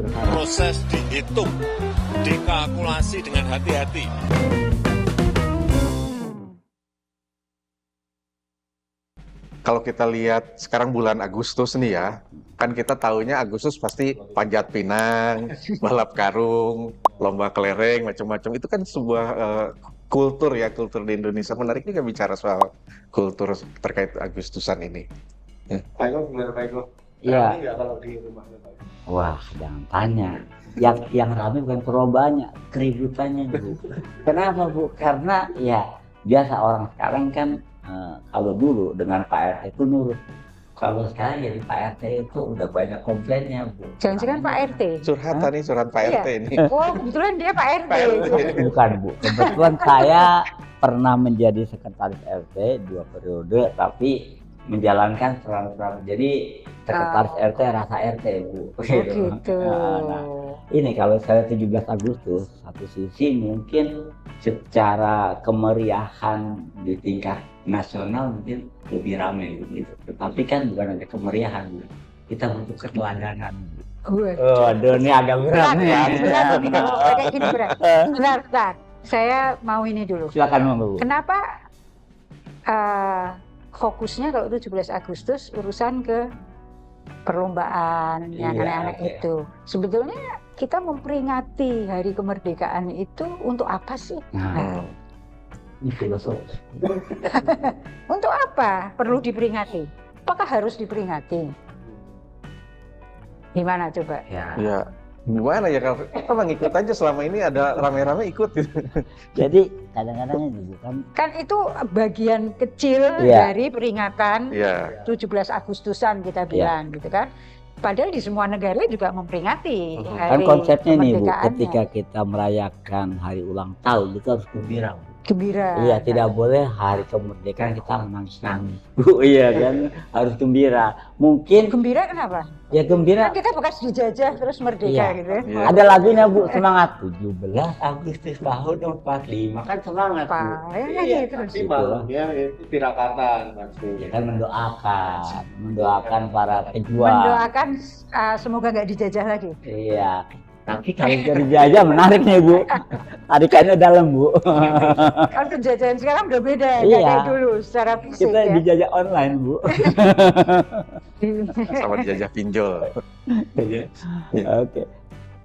sederhana. Proses dihitung, dikalkulasi dengan hati-hati. Kalau kita lihat sekarang bulan Agustus nih ya, kan kita tahunya Agustus pasti panjat pinang, balap karung, lomba kelereng, macam-macam. Itu kan sebuah kultur ya, kultur di Indonesia. Menarik juga bicara soal kultur terkait Agustusan ini. Pak Eko, gimana Pak Eko? Iya. Rame nggak kalau di rumah Pak Eko? Wah, jangan tanya. Yang ramai bukan perlombanya, keributannya Bu. Kenapa Bu? Karena ya biasa orang sekarang kan kalau dulu dengan Pak RT itu nurut. Kalau sekarang jadi Pak RT itu udah banyak komplainnya Bu. Jangan-jangan Pak RT. Curhatan nih, curhat Pak RT ini. Oh, kebetulan dia Pak RT. Bukan Bu, kebetulan saya pernah menjadi sekretaris RT 2 periode, tapi menjalankan peran-peran jadi sekretaris RT rasa RT Bu. Gitu. Nah, ini kalau saya 17 Agustus, satu sisi mungkin secara kemeriahan di tingkat nasional mungkin lebih ramai gitu. Tetapi kan bukan ada kemeriahan, Bu. Kita butuh keteladanan. Waduh, ini agak berat nih. Berat nih kalau kayak gini berat. Bentar. Saya mau ini dulu. Silakan Bu. Kenapa fokusnya kalau 17 Agustus urusan ke perlombaan yang Iya, anak-anak oke. itu. Sebetulnya kita memperingati hari kemerdekaan itu untuk apa sih? Nah, ini filosofi. Untuk apa perlu diperingati? Apakah harus diperingati? Gimana coba? Ya. Ya, gimana ya kalau emang ikut aja selama ini ada rame-rame ikut gitu. Jadi kadang-kadang ini kan Kan itu bagian kecil Iya. dari peringatan Ya, 17 Agustusan kita bilang gitu kan. Padahal di semua negara juga memperingati Mhm. kan hari konsepnya nih Bu, kemerdekaannya. ketika kita merayakan hari ulang tahun itu harus gembira. Bu. Gembira. Iya, tidak boleh hari kemerdekaan kita menangis-nangis. Bu, iya kan, harus gembira. Mungkin Gembira kenapa? ya gembira. Kan kita bekas dijajah terus merdeka Iya. gitu ya. Iya. Ada lagunya Bu, semangat 17 Agustus tahun 45 kan semangat Bu. Apa? Ya, terus. Tapi malamnya itu tirakatan pasti. Ya kan mendoakan para pejuang. Mendoakan semoga nggak dijajah lagi. Iya. Tapi kalau jadi dijajah menarik nih Bu. Tarikannya dalam Bu. Kan penjajahan sekarang udah beda, nggak Iya. kayak dulu secara fisik Kita ya. dijajah online Bu. sama dijajah pinjol. Oke.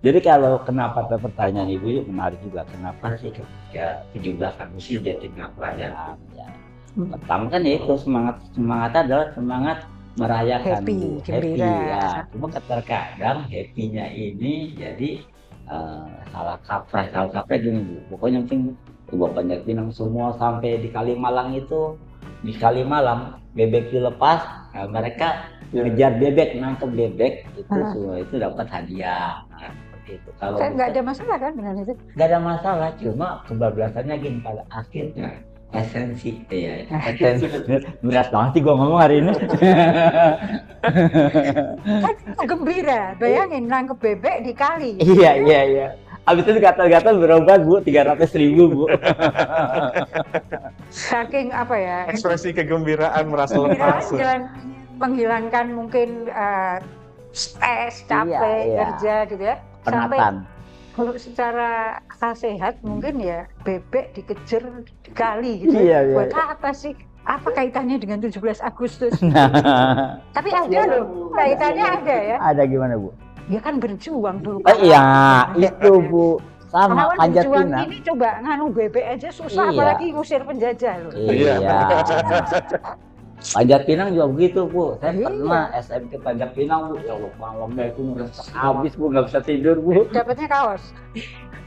Jadi kalau kenapa ada pertanyaan Ibu menarik juga, kenapa sih ketika 17 Agustus jadi pelajaran ya. Pertama kan itu semangat adalah semangat merayakan Happy, Bu. gembira. Ya. Cuma terkadang happy-nya ini jadi salah kaprah gini Bu. Pokoknya penting coba banyak pinang semua sampai di Kalimalang itu, di Kalimalang bebek dilepas, mereka ngejar bebek, nangkep bebek itu semua itu dapat hadiah. Nah, seperti itu. Kalau Saya nggak ada masalah kan dengan itu. nggak ada masalah, cuma kebablasannya gini pada akhirnya esensi berat banget sih gua ngomong hari ini. Kan gembira, bayangin nangkep bebek di kali. Iya. Habis itu gatal-gatal berobat Bu, 300.000 Bu. Saking apa ya? Ekspresi kegembiraan merasa lepas. Menghilangkan mungkin stres, capek, Iya. kerja gitu ya. Sampai Penatan. kalau secara akal sehat mungkin ya bebek dikejar dikali gitu. Iya. Buat apa sih? Apa kaitannya dengan 17 Agustus? Nah, Tapi ada loh, kaitannya ada ya. ada gimana Bu? Dia kan berjuang dulu. Oh iya, itu Bu. Sama Pahlawan panjat berjuang pinang. ini coba nganu bebek aja susah, Iya. apalagi ngusir penjajah loh. Iya. Panjat pinang juga begitu Bu. Saya Iya. pernah SMK panjat pinang Bu. Ya Allah, malamnya itu ngerasa habis Bu, nggak bisa tidur Bu. Dapatnya kaos.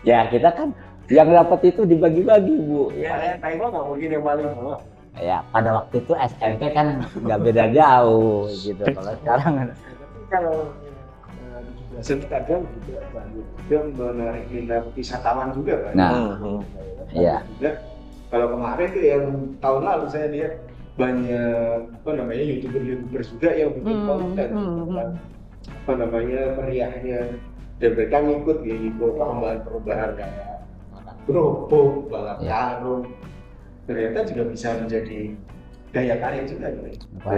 Ya kita kan yang dapat itu dibagi-bagi Bu. Ya, Pak Eko nggak mungkin yang paling bawah. Ya pada waktu itu SMP kan nggak beda jauh gitu. Kalau sekarang Tapi kalau di 17 kadang juga banyak juga menarik minat wisatawan juga kan. Nah, Mhm. iya. Juga, kalau kemarin tuh yang tahun lalu saya lihat banyak youtuber juga yang bikin konten tentang meriahnya, dan mereka ngikut perubahan kayak gerobak, balap karung, ternyata juga bisa menjadi daya tarik juga.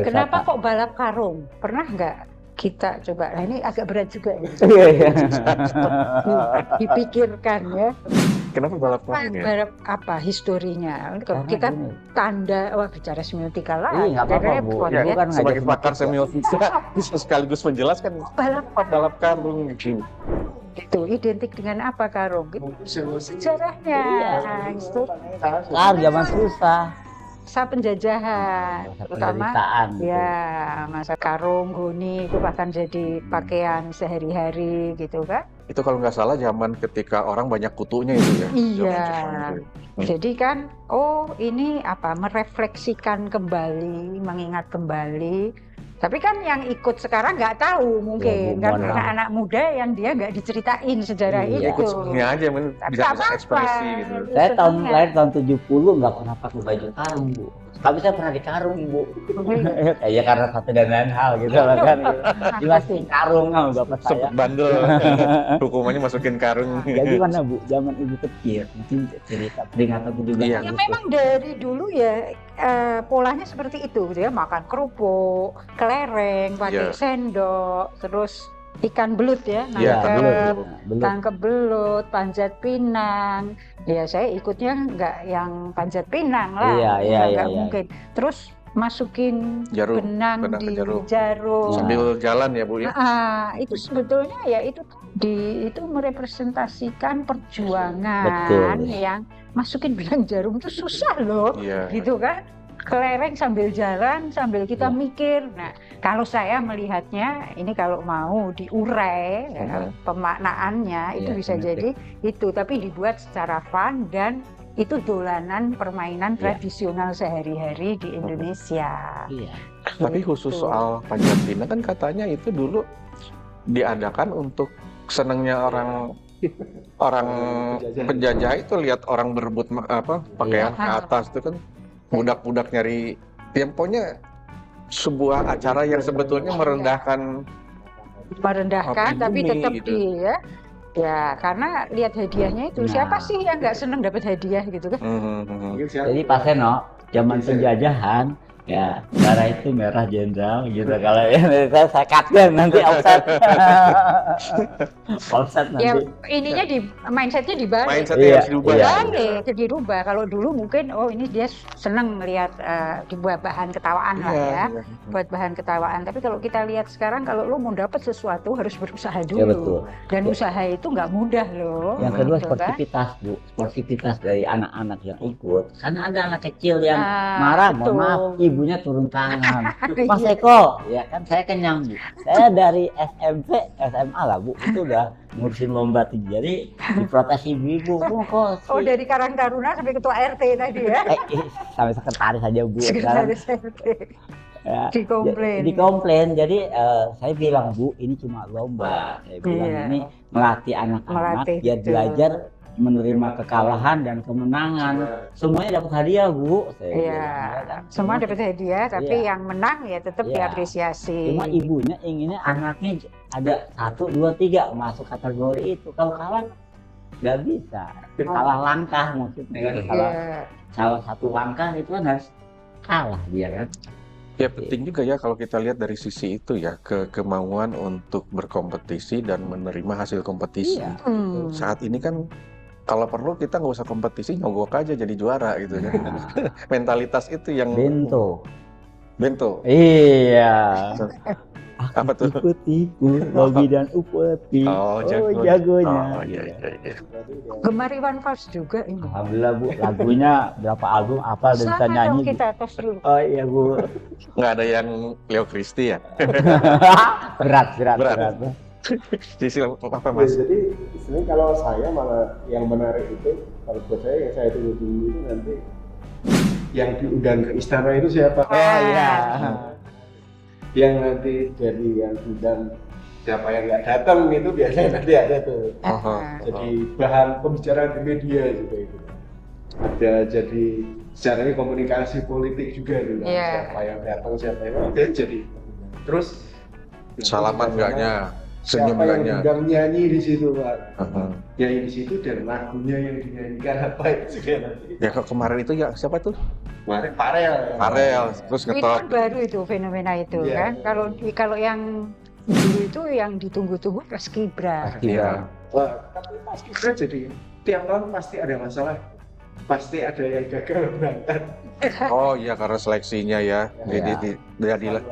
Kenapa kok balap karung? Pernah nggak kita coba, nah ini agak berat juga ya. Iya, iya. Dipikirkan ya. Kenapa balap karung ya? Balap apa historinya? Kalau Karena kita gini. tanda, wah bicara semiotika lah. Iya, nggak apa-apa, Bu. repot Ya, Ibu ya. kan sebagai ngajak pakar semiotika bisa sekaligus menjelaskan Balap apa balap karung gitu. itu identik dengan apa karung? Sejarahnya, historinya. zaman susah. Masa penjajahan, Masa terutama penderitaan gitu. ya masa karung, goni itu bahkan jadi pakaian sehari-hari gitu kan. Itu kalau nggak salah zaman ketika orang banyak kutunya itu ya. Iya. Zaman Jepang itu. Jadi kan, oh ini apa, merefleksikan kembali, mengingat kembali. Tapi kan yang ikut sekarang nggak tahu mungkin, Ya, Bu, kan mohon karena maaf. anak muda yang dia nggak diceritain sejarah Iya. itu. Ikut senengnya aja, Tapi bisa nggak bisa apa-apa. ekspresi gitu. Saya tahun Senengnya. lahir tahun 70 nggak pernah pakai baju karung, Bu. Tapi saya pernah di karung, Bu. Ya karena satu dan lain hal gitu lah kan. Dimasukin karung sama bapak saya. Sempet bandel. Hukumannya masukin karung. Jadi mana, Bu? Zaman ibu kecil, mungkin cerita peringatan 17 Iya. Ya Agustus. memang dari dulu ya polanya seperti itu gitu ya, makan kerupuk, kelereng, pakai Iya. sendok, terus ikan belut ya, Iya, nangkep, belum. tangkep belut, panjat pinang. Ya saya ikutnya nggak yang panjat pinang lah, Iya, iya, nggak iya. mungkin. Terus masukin Jarum, benang benang ke di jarum. jarum. Sambil jalan ya, Bu ya. Itu sebetulnya ya itu merepresentasikan perjuangan Betul. yang masukin benang jarum itu susah loh, Iya. gitu kan? Kelereng sambil jalan sambil kita Ya. mikir. Nah, kalau saya melihatnya ini kalau mau diurai pemaknaannya itu Iya, bisa benar. jadi itu, tapi dibuat secara fun dan itu dolanan permainan Ya. tradisional sehari-hari di Indonesia. Iya. Tapi khusus Gitu. soal panjat pinang kan katanya itu dulu diadakan untuk senangnya orang penjajah itu lihat orang berebut pakaian Iya. ke atas itu kan budak-budak nyari ya pokoknya sebuah acara yang sebetulnya merendahkan Merendahkan tapi Pribumi tetap gitu. dia ya karena lihat hadiahnya itu, Nah. siapa sih yang nggak seneng dapat hadiah gitu kan. Mungkin siapa? Jadi Pak Seno, zaman penjajahan, ya darah itu merah jenderal gitu. Kalau ya, saya katkan nanti offset. Offset Ya nanti. ininya di mindsetnya dibalik. mindsetnya Iya, harus diubah iya. ya. Balik, dirubah. Kalau dulu mungkin oh ini dia seneng melihat dibuat bahan ketawaan lah Iya, ya, iya. buat bahan ketawaan. Tapi kalau kita lihat sekarang kalau lu mau dapat sesuatu harus berusaha dulu. Ya betul. Dan usaha itu nggak mudah loh. Yang kedua gitu kan. sportivitas, Bu. Sportivitas dari anak-anak yang ikut. Karena ada anak kecil yang Ah, marah, mohon betul. maaf, ibunya turun tangan. Mas Iya. Eko, ya kan saya kenyang, Bu. Saya dari SMP, SMA lah, Bu. Itu udah ngurusin lomba tinggi. Jadi diprotes ibu-ibu, Bu, kok Oh sih? dari Karang Taruna sampai ketua RT tadi ya. Sampai sekretaris aja, Bu. Sekarang, Sekretaris RT. ya, Dikomplain. dikomplain. Jadi saya bilang, Bu, ini cuma lomba. Saya bilang Iya. ini melatih anak-anak Melatih, biar betul. belajar menerima kekalahan dan kemenangan. Semuanya dapat hadiah, Bu. Saya Iya, bilang, ya kan? semua dapat hadiah, tapi Iya. yang menang ya tetap Iya. diapresiasi. Cuma ibunya inginnya anaknya ada 1, 2, 3 masuk kategori itu. Kalau kalah nggak bisa. Salah langkah maksudnya kan. Kalau Iya. salah satu langkah itu kan harus kalah dia kan. Ya penting juga ya kalau kita lihat dari sisi itu ya kemauan untuk berkompetisi dan menerima hasil kompetisi. Iya. Saat ini kan kalau perlu kita nggak usah kompetisi, nyogok aja jadi juara gitu ya. Mentalitas itu yang Bento. Iya. Apa tuh? Ikut-ikut Bobi dan Upeti. Oh, jago. jagonya. Oh iya iya iya. Gemar Iwan Fals juga ini. Alhamdulillah, Bu, lagunya berapa album apa dan bisa Sama dong nyanyi. Bu. kita tos dulu. Oh iya, Bu. Nggak ada yang Leo Christie ya? berat. Berat. Sisi apa Mas? Jadi sebenarnya kalau saya malah yang menarik itu kalau buat saya yang saya tunggu-tunggu itu nanti yang diundang ke istana itu siapa? Oh iya. Yang nanti jadi yang diundang siapa yang nggak datang itu biasanya nanti ada tuh. Jadi bahan pembicaraan di media juga itu. Ada jadi secara komunikasi politik juga tuh. Iya. Siapa yang datang siapa yang ada jadi. Terus Salaman enggaknya, senyum siapa yang enggaknya. diundang nyanyi di situ Pak. Heeh. Nyanyi di situ dan lagunya yang dinyanyikan apa itu juga nanti. Ya kemarin itu ya siapa tuh? Kemarin Farel. Farel, terus Itu ngetop. kan baru itu fenomena itu Iya. kan. Kalau yang dulu itu yang ditunggu-tunggu Paskibra. Iya. Wah, tapi Paskibra jadi tiap tahun pasti ada masalah. Pasti ada yang gagal berangkat. Oh iya, karena seleksinya ya. Jadilah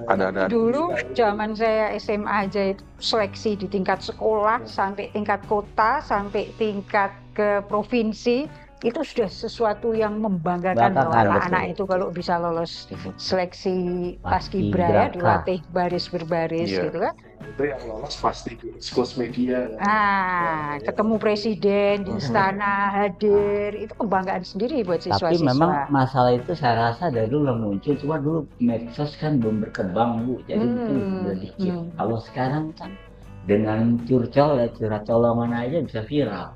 ada. Dulu zaman saya SMA aja itu seleksi di tingkat sekolah sampai tingkat kota sampai tingkat ke provinsi itu sudah sesuatu yang membanggakan bahwa Banggakan, anak-anak betul. itu kalau bisa lolos seleksi Paskibra Paskibra, ya dilatih baris berbaris Iya. gitu kan. Itu yang lolos pasti di ekskos media. Ketemu presiden di istana hadir itu kebanggaan sendiri buat siswa-siswa. Tapi memang masalah itu saya rasa dari dulu udah muncul, cuma dulu medsos kan belum berkembang Bu, jadi mungkin udah dikit. Kalau sekarang kan dengan curcol ya curhat colongan aja bisa viral.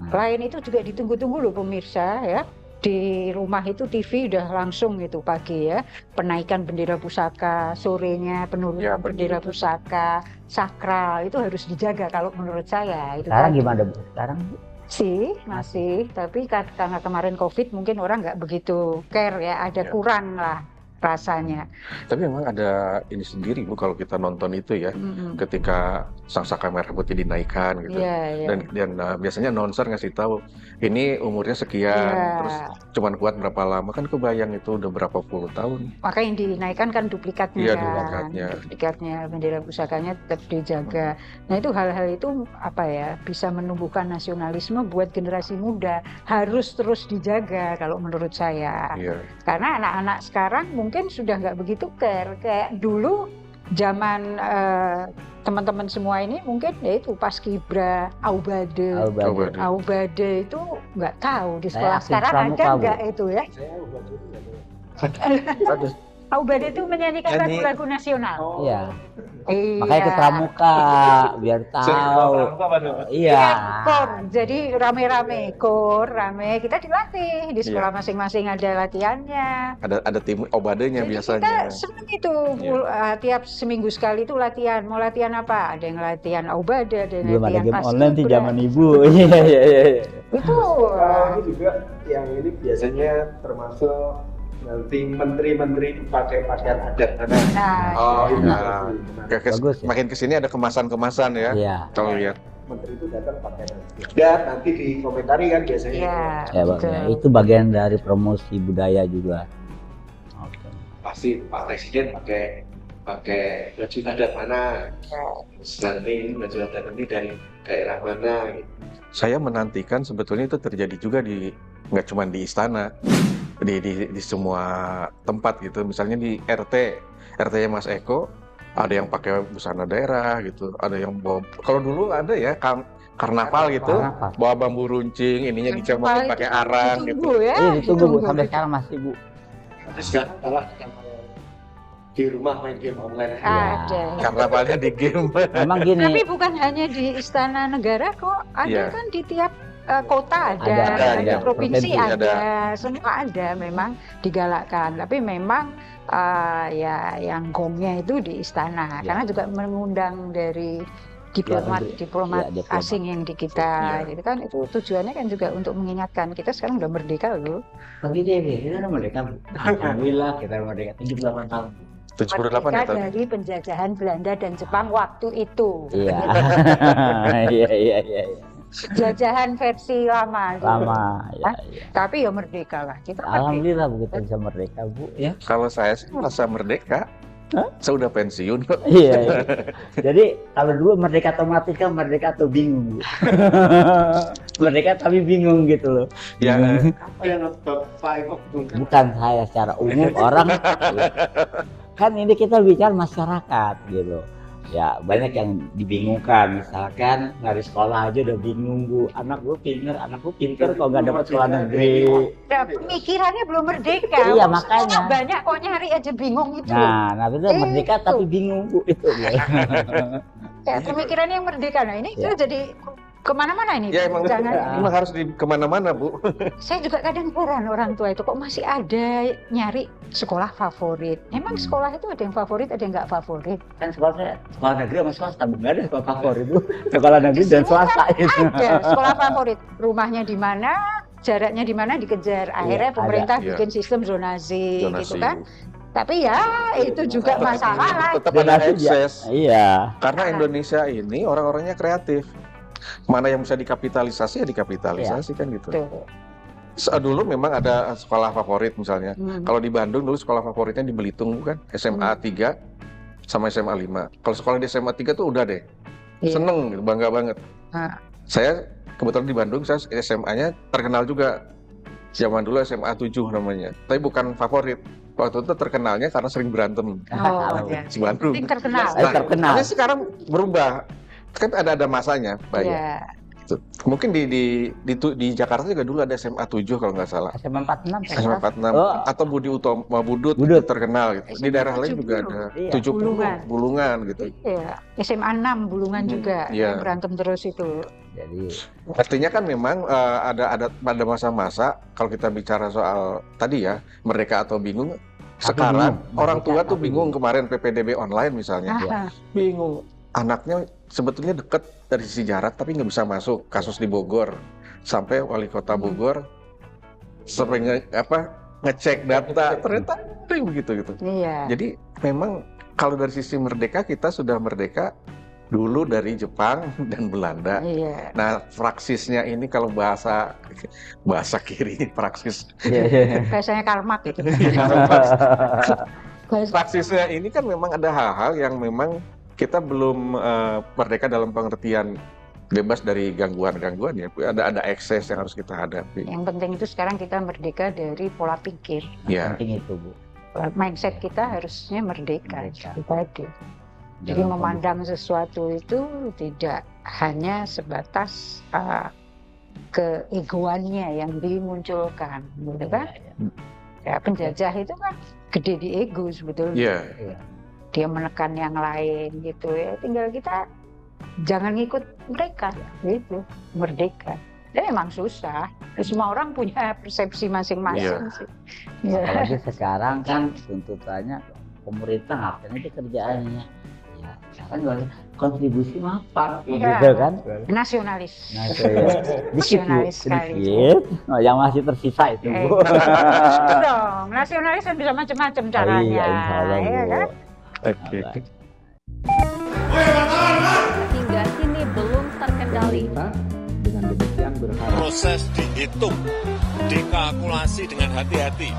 Lain itu juga ditunggu-tunggu loh pemirsa ya. Di rumah itu TV udah langsung gitu pagi ya. Penaikan bendera pusaka, sorenya penurunan Ya, bendera pusaka, sakral itu harus dijaga kalau menurut saya. Itu Sekarang tadi. gimana Bu? Sekarang Bu? Sih, masih. Tapi karena kemarin COVID mungkin orang nggak begitu care ya. Ada Ya. kurang lah rasanya. Tapi memang ada ini sendiri Bu kalau kita nonton itu ya. Mm-mm. Ketika Sangsaka Merah Putih dinaikkan gitu. Iya, iya. Dan biasanya announcer ngasih tahu ini umurnya sekian, Iya. terus cuman kuat berapa lama, kan kebayang itu udah berapa puluh tahun. Maka yang dinaikkan kan duplikatnya Iya, kan. duplikatnya. Duplikatnya bendera pusakanya tetap dijaga. Nah itu hal-hal itu apa ya bisa menumbuhkan nasionalisme buat generasi muda harus terus dijaga kalau menurut saya. Iya. Karena anak-anak sekarang mungkin sudah nggak begitu care kayak dulu zaman teman-teman semua ini mungkin ya itu Paskibra, Aubade. Albade. Aubade itu nggak tahu di sekolah Saya sekarang aktif ada pramuka, Bu. nggak itu ya? Saya udah dulu ya. Aduh, Aubade itu menyanyikan Nyanyi. lagu-lagu nasional. Iya. Iya. Makanya ke pramuka biar tahu. Iya. Kor, jadi rame-rame, kor, rame. Kita dilatih di sekolah masing-masing ada latihannya. ada tim obadenya Jadi biasanya. kita seneng itu tiap seminggu sekali itu latihan. Mau latihan apa? Ada yang latihan Aubade, ada yang Belum ada latihan game online di Paskibra. zaman Ibu. Iya iya iya. Itu Ini juga yang ini biasanya termasuk nanti menteri-menteri pakai pakaian adat. nah, Oh iya. iya. Bagus ya. Makin kesini ada kemasan-kemasan ya. Iya. Kalau lihat. Menteri itu datang pakai adat, nanti dikomentari kan biasanya. Iya, Ya Bang, betul. ya. Itu bagian dari promosi budaya juga. Oke. Pasti Pak Presiden pakai baju adat mana, nanti baju adat ini dari daerah mana. Gitu. Saya menantikan sebetulnya itu terjadi juga nggak cuma di istana, di semua tempat gitu. Misalnya di RT-nya Mas Eko, ada yang pakai busana daerah gitu, ada yang bawa. Kalau dulu ada ya karnaval gitu, Karnaval. bawa bambu runcing, ininya dicomokin pakai arang gitu. Ditunggu ya. Iya ditunggu Bu, ditunggu. sampai sekarang masih Bu. Tapi sekarang kalah di rumah main game online. Ada. Karnavalnya di game. Memang Tapi gini, bukan hanya di Istana Negara kok, ada Iya. kan di tiap kota ada, Ada, provinsi provinsi ada, semua ada memang digalakkan. Tapi memang ya yang gongnya itu di istana, Ya. karena juga mengundang dari diplomat negeri. Ya, diplomat Asing asing yang di kita, Ya. gitu kan. Itu tujuannya kan juga untuk mengingatkan kita sekarang udah merdeka loh. begitu ya, kita udah merdeka. Alhamdulillah kita udah merdeka 78 tahun. 78 ya Merdeka tahun. dari penjajahan Belanda dan Jepang waktu itu. Iya. Iya iya iya. Jajahan versi lama. dulu. Lama ya, ya. Tapi ya merdeka lah. Kita merdeka. Alhamdulillah Bu kita bisa merdeka Bu ya. Kalau saya sih merasa merdeka. Saya udah pensiun kok. Iya, iya. Jadi kalau dulu merdeka otomatis kan merdeka atau bingung Bu. Merdeka tapi bingung gitu loh. Ya, Apa yang Bapak Eko bingungkan? Bukan saya secara umum orang kan ini kita bicara masyarakat gitu. Ya banyak yang dibingungkan, misalkan dari sekolah aja udah bingung Bu, anakku pinter kok nggak dapat sekolah negeri. Nah, pemikirannya belum merdeka. Iya, Sekolah makanya. banyak kok nyari aja bingung itu. Nah itu merdeka Itu. tapi bingung Bu itu. Ya, pemikirannya yang merdeka. Nah ini Ya. kita jadi kemana-mana ini. ya emang, Jangan. emang harus kemana-mana Bu. Saya juga kadang heran orang tua itu kok masih ada nyari sekolah favorit. Emang sekolah itu ada yang favorit, ada yang nggak favorit. Kan sekolah negeri sama swasta, nggak ada sekolah favorit Bu. Sekolah negeri dan swasta itu. Ada sekolah favorit. Rumahnya di mana, jaraknya di mana dikejar. Akhirnya Iya, pemerintah ada. bikin sistem zonasi, gitu kan. Tapi ya itu juga masalah. Tetap ada Donasi dia. akses. Iya. Karena Indonesia ini orang-orangnya kreatif. Mana yang bisa dikapitalisasi ya dikapitalisasi kan gitu. Tuh. Dulu memang ada sekolah favorit misalnya. Hmm. Kalau di Bandung dulu sekolah favoritnya di Belitung bukan? SMA 3 sama SMA 5. Kalau sekolah di SMA 3 tuh udah deh. Iya. Seneng gitu, bangga banget. Ah. Saya kebetulan di Bandung, saya SMA-nya terkenal juga. Zaman dulu SMA 7 namanya. Tapi bukan favorit. Waktu itu terkenalnya karena sering berantem Oh, ya. di Bandung. Penting terkenal. Terkenal. Tapi sekarang berubah. Kan ada masanya banyak. Iya. Gitu. Mungkin di Jakarta juga dulu ada SMA 7 kalau nggak salah. SMA 46. SMA 46 Oh. atau Budi Utama Budut, Budut. terkenal gitu. Di SMA daerah lain juga 70. ada Iya. 70 Bulungan gitu. Iya. SMA 6 Bulungan juga iya. yang berantem terus itu. Jadi Artinya kan memang ada pada masa-masa kalau kita bicara soal tadi ya merdeka atau bingung. Sekarang bingung. orang tua Merdeka tuh tapi bingung kemarin PPDB online misalnya. Ah, Bingung. Anaknya sebetulnya deket dari sisi jarak tapi nggak bisa masuk. Kasus di Bogor sampai wali kota Bogor sampai ngecek data ternyata begitu gitu. Iya. Jadi memang kalau dari sisi merdeka kita sudah merdeka dulu dari Jepang dan Belanda. Iya. Nah, praksisnya ini kalau bahasa kiri praksis. Biasanya karmak gitu. Praksisnya ini kan memang ada hal-hal yang memang kita belum merdeka dalam pengertian bebas dari gangguan-gangguan ya. Ada ekses yang harus kita hadapi. Yang penting itu sekarang kita merdeka dari pola pikir. Ya. penting itu, Bu. Mindset kita harusnya merdeka. Merdeka. Itu tadi. Jadi Dalam memandang sesuatu itu tidak hanya sebatas keegoannya yang dimunculkan, gitu kan? Ya, penjajah itu kan gede di ego sebetulnya. Iya. Dia menekan yang lain gitu ya. Tinggal kita jangan ngikut mereka, gitu. Merdeka. Dan memang susah. Semua orang punya persepsi masing-masing sih. Ya. Apalagi sekarang kan tuntutannya pemerintah ngapain aja kerjaannya. Ya, sekarang juga kontribusi apa Iya. gitu kan. Nasionalis. Nah, itu ya. Nasionalis sekali. Sedikit. Oh, yang masih tersisa itu, Bu. Itu dong, nasionalis kan bisa macam-macam caranya. Iya, insya Allah, ya Bu. kan? Oke. Hingga kini belum terkendali. Dengan demikian berharap Proses dihitung, dikalkulasi dengan hati-hati.